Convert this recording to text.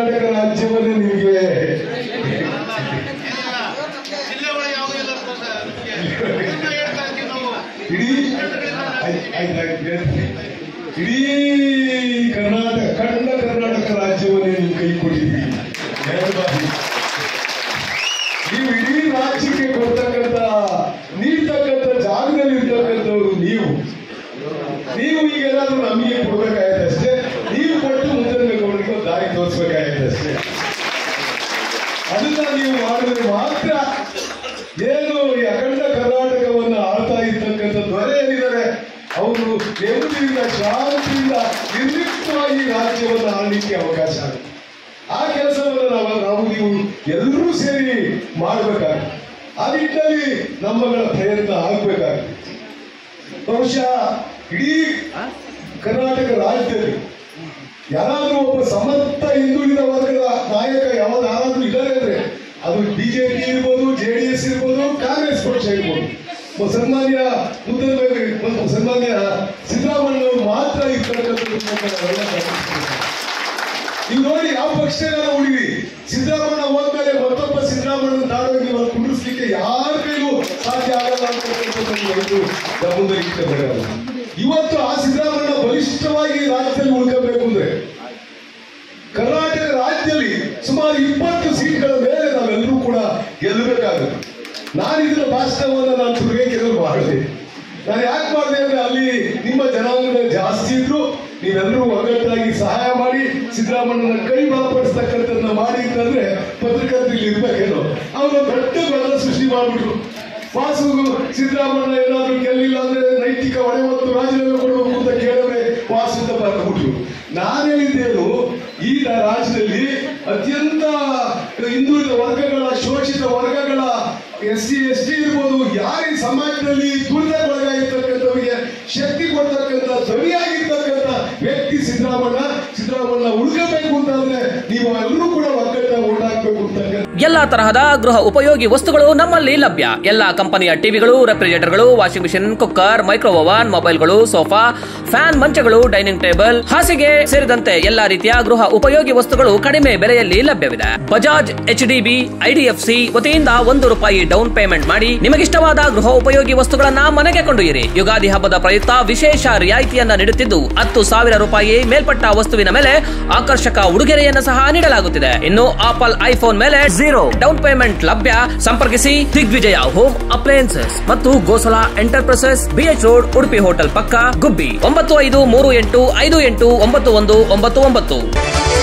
ಕರ್ನಾಟಕ ರಾಜ್ಯವನ್ನೇ ನಿಮಗೆ ಇಡೀ ಕರ್ನಾಟಕ ರಾಜ್ಯವನ್ನೇ ನೀವು ಕೈ ಕೊಟ್ಟಿದ್ದೀರಿ. ನೀವು ಇಡೀ ರಾಜ್ಯಕ್ಕೆ ಕೊಡ್ತಕ್ಕಂಥ ನೀಡ್ತಕ್ಕಂಥ ಜಾಗದಲ್ಲಿ ಇರ್ತಕ್ಕಂಥವ್ರು ನೀವು ಈಗೆಲ್ಲಾದ್ರೂ ನಮಗೆ ಕೊಡ್ಬೇಕಾಯ್ತಷ್ಟೇ. ನೀವು ಕೊಟ್ಟು ಮುಂದೆ ಗೌಡರಿಗೆ ದಾರಿ ತೋರಿಸ್ಬೇಕಾಯ್ತಷ್ಟೇ. ಅದನ್ನ ನೀವು ಮಾಡಿದ್ರೆ ಮಾತ್ರ ಏನು ಈ ಅಖಂಡ ಕರ್ನಾಟಕವನ್ನು ಆಳ್ತಾ ಇರ್ತಕ್ಕಂಥ ದೊರೆ ಏನಿದ್ದಾರೆ ಅವರು ನೆಮ್ಮದಿಯಿಂದ ಶಾಂತಿಯಿಂದ ನಿರ್ಲಿಪ್ತವಾಗಿ ರಾಜ್ಯವನ್ನು ಆಳ್ಲಿಕ್ಕೆ ಅವಕಾಶ ಆಗುತ್ತೆ. ಆ ಕೆಲಸವನ್ನು ನಾವು ನೀವು ಎಲ್ಲರೂ ಸೇರಿ ಮಾಡಬೇಕಾಗುತ್ತೆ. ಆ ನಿಟ್ಟಿನಲ್ಲಿ ನಮ್ಮಗಳ ಪ್ರಯತ್ನ ಆಗ್ಬೇಕಾಗುತ್ತೆ. ಬಹುಶಃ ಇಡೀ ಕರ್ನಾಟಕ ರಾಜ್ಯದಲ್ಲಿ ಯಾರಾದ್ರೂ ಒಬ್ಬ ಸಮರ್ಥ ಹಿಂದುಳಿದ ವರ್ಗದ ನಾಯಕ ಯಾರಾದ್ರೂ ಇದ್ದಾರೆ ಅಂದ್ರೆ ಅದು ಬಿಜೆಪಿ ಇರ್ಬೋದು, ಜೆಡಿಎಸ್ ಇರ್ಬೋದು, ಕಾಂಗ್ರೆಸ್ ಪಕ್ಷ ಇರ್ಬೋದು. ಸನ್ಮಾನ್ಯ ಸಿದ್ದರಾಮಯ್ಯವರು ಮಾತ್ರ ನೀವು ನೋಡಿ ಯಾವ ಪಕ್ಷಗಳ ಉಳಿವಿ. ಸಿದ್ದರಾಮಯ್ಯ ಹೋದ್ಮೇಲೆ ಮತ್ತೊಬ್ಬ ಸಿದ್ದರಾಮಯ್ಯ ತಾಡೋಗಿ ಕುಂಡಿಸ್ಲಿಕ್ಕೆ ಯಾರ ಕೈಲೂ ಸಾಧ್ಯ ಆಗಲ್ಲ ಅಂತಕ್ಕಂಥದ್ದು ಗಮನದಲ್ಲಿಟ್ಟಬೇಕಲ್ಲ. ಇವತ್ತು ಆ ಸಿದ್ದರಾಮಯ್ಯ ಬಲಿಷ್ಠವಾಗಿ ರಾಜ್ಯದಲ್ಲಿ ಉಳ್ಕೋಬೇಕು ಅಂದ್ರೆ ಕರ್ನಾಟಕ ರಾಜ್ಯದಲ್ಲಿ ಸುಮಾರು 20 ಸೀಟ್ಗಳ ಮೇಲೆ ನಾವೆಲ್ಲರೂ ಕೂಡ ಗೆಲ್ಲಬೇಕಾಗುತ್ತೆ. ನಾನು ಇದರ ಭಾಷಣವನ್ನು ತುರುವೇಕೆಲ್ಲರೂ ಮಾಡಿದೆ. ನಾನು ಯಾಕೆ ಮಾಡಿದೆ ಅಂದ್ರೆ ಅಲ್ಲಿ ನಿಮ್ಮ ಜನಾಂಗದ ಜಾಸ್ತಿ ಇದ್ರು, ನೀವೆಲ್ಲರೂ ಒಗ್ಗಟ್ಟಾಗಿ ಸಹಾಯ ಮಾಡಿ ಸಿದ್ದರಾಮಯ್ಯನ ಕೈ ಬಲಪಡಿಸ್ತಕ್ಕಂಥದ್ದನ್ನ ಮಾಡಿ ಅಂತಂದ್ರೆ ಪತ್ರಕರ್ತರಲ್ಲಿ ಇರ್ಬೇಕೇನೋ. ಅವರು ದೊಡ್ಡ ಗೊಂದಲ ಸೃಷ್ಟಿ ಮಾಡ್ಬಿಟ್ರು. ವಾಸು ಸಿದ್ದರಾಮಯ್ಯ ಏನಾದ್ರು ಗೆಲ್ಲಿಲ್ಲ ಅಂದ್ರೆ ನೈತಿಕ ಹೊಣೆ ಮತ್ತು ರಾಜೀನಾಮೆ ಕೊಡಬೇಕು ಅಂತ ಕೇಳಿದ್ರೆ ವಾಸು ಅಂತ ಬರ್ಬಿಟ್ರು. ನಾನು ಹೇಳಿದ್ದೇನು, ಈ ರಾಜ್ಯದಲ್ಲಿ ಅತ್ಯಂತ ಹಿಂದುಳಿದ ವರ್ಗಗಳ, ಶೋಷಿತ ವರ್ಗಗಳ, SC ST ಇರ್ಬೋದು, ಯಾರಿ ಸಮಾಜದಲ್ಲಿ ದುರ್ದೈವೊಳಗಾಗಿರ್ತಕ್ಕಂಥವರಿಗೆ ಶಕ್ತಿ ಕೊಡ್ತಕ್ಕಂಥ ಧ್ವನಿಯಾಗಿರ್ತಕ್ಕಂಥ ವ್ಯಕ್ತಿ ಸಿದ್ದರಾಮಯ್ಯ ಉಳ್ಕಬೇಕು ಅಂತಂದ್ರೆ ನೀವು ಎಲ್ಲರೂ ಕೂಡ ಒಗ್ಗಟ್ಟಾಗಿ ಓಟ್ ಹಾಕ್ಬೇಕು ಅಂತಕ್ಕಂಥ ಎಲ್ಲಾ ತರಹದ ಗೃಹ ಉಪಯೋಗಿ ವಸ್ತುಗಳು ನಮ್ಮಲ್ಲಿ ಲಭ್ಯ. ಎಲ್ಲಾ ಕಂಪನಿಯ ಟಿವಿಗಳು, ರೆಫ್ರಿಜರೇಟರ್ಗಳು, washing machine, cooker, micro oven, ಮೊಬೈಲ್ಗಳು, ಸೋಫಾ, ಫ್ಯಾನ್, ಮಂಚಗಳು, ಡೈನಿಂಗ್ ಟೇಬಲ್, ಹಾಸಿಗೆ ಸೇರಿದಂತೆ ಎಲ್ಲಾ ರೀತಿಯ ಗೃಹ ಉಪಯೋಗಿ ವಸ್ತುಗಳು ಕಡಿಮೆ ಬೆಲೆಯಲ್ಲಿ ಲಭ್ಯವಿದೆ. ಬಜಾಜ್, HDB, IDFC ವತಿಯಿಂದ ₹1 ಡೌನ್ ಪೇಮೆಂಟ್ ಮಾಡಿ ನಿಮಗಿಷ್ಟವಾದ ಗೃಹ ಉಪಯೋಗಿ ವಸ್ತುಗಳನ್ನ ಮನೆಗೆ ಕೊಂಡೊಯ್ಯಿರಿ. ಯುಗಾದಿ ಹಬ್ಬದ ಪ್ರಯುಕ್ತ ವಿಶೇಷ ರಿಯಾಯಿತಿಯನ್ನ ನೀಡುತ್ತಿದ್ದು ₹10,000 ಮೇಲ್ಪಟ್ಟ ವಸ್ತುವಿನ ಮೇಲೆ ಆಕರ್ಷಕ ಉಡುಗೊರೆಯನ್ನು ಸಹ ನೀಡಲಾಗುತ್ತಿದೆ. ಇನ್ನು ಆಪಲ್ ಐಫೋನ್ ಮೇಲೆ 0 ಡೌನ್ ಪೇಮೆಂಟ್ ಲಭ್ಯ. ಸಂಪರ್ಕಿಸಿ ದಿಗ್ವಿಜಯ ಹೋಮ್ ಅಪ್ಲಯನ್ಸಸ್ ಮತ್ತು Gosala enterprises, BH road, Udupi hotel ಪಕ್ಕ, ಗುಬ್ಬಿ. 9538589199.